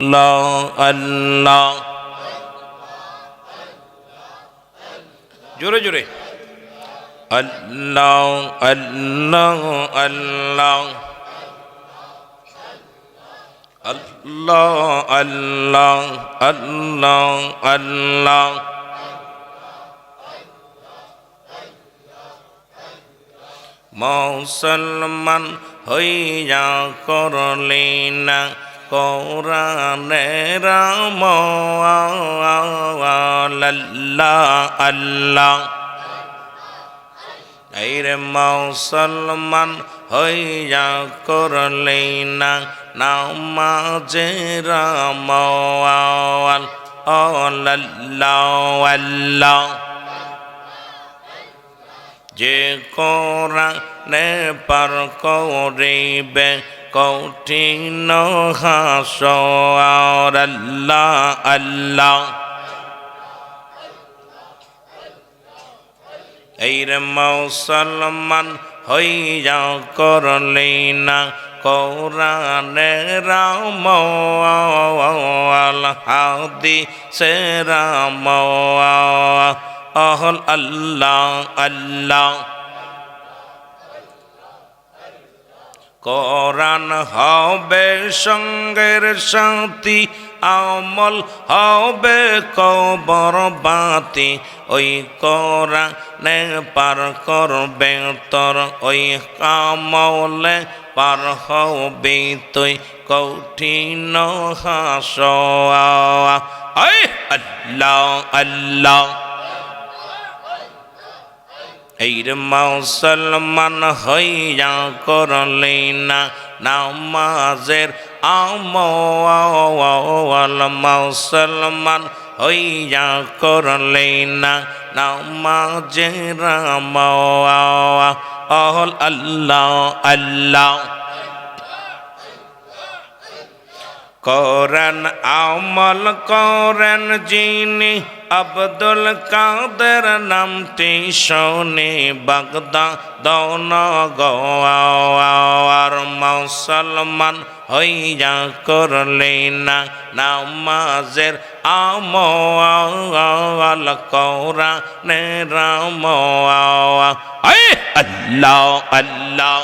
আল্লাহ আল্লাহ জোরে জোরে আল্লাহ আল্লাহ আল্লাহ আল্লাহ আল্লাহ আল্লাহ আল্লাহ মুসলমান হইয়া করলে না কোরআনের আমল আল্লাহ আল্লাহ এই রে মুসলমান হইয়া করলে না নামাজের আমল আল্লাহ আল্লাহ যে কোরআনে পার করিবে কঠিন হাসর আল্লাহ আল্লাহ এই রে মুসলমান হইয়া করলে না কোরআনের আমল হাদিসের আমল আল্লাহ আল্লাহ কোরআন হবে সঙ্গের সাথী আমল হবে কবর বাতি ওই কোরআনে পার করবে তোর ওই আমলে পার হবে তুই কঠিন হাসর আল্লাহ আল্লাহ এই রে মুসলমান হইয়া করলে না নামাজের আমল মুসলমান হইয়া করলে না নামাজের আমল আল্লাহ আল্লাহ কোরআন আমল করেন যিনি আব্দুল কাদের নামটি শোনে বাগদাদ নগর মুসলমান হইয়া করলে না নামাজের আমল কোরআনের আমল আল্লাহ আল্লাহ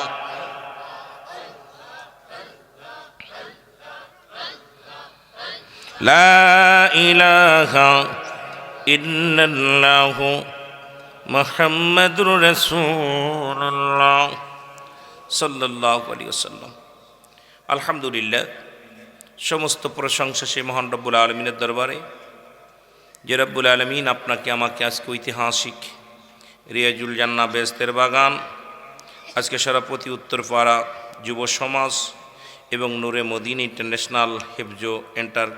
লা ইলাহা ইল্লাল্লাহু মুহাম্মাদুর রাসূলুল্লাহ সাল্লাল্লাহু আলাইহি ওয়াসাল্লাম। আলহামদুলিল্লাহ, সমস্ত প্রশংসা সেই মহান রব্বুল আলমিনের দরবারে, যে রব্বুল আলমিন আপনাকে আমাকে আজকে ঐতিহাসিক রিয়াজুল জান্নাহ বেহেশতের বাগান, আজকে সরাপতি উত্তরপাড়া যুব সমাজ এবং নূরে মদিনা ইন্টারন্যাশনাল হেফজ এন্টার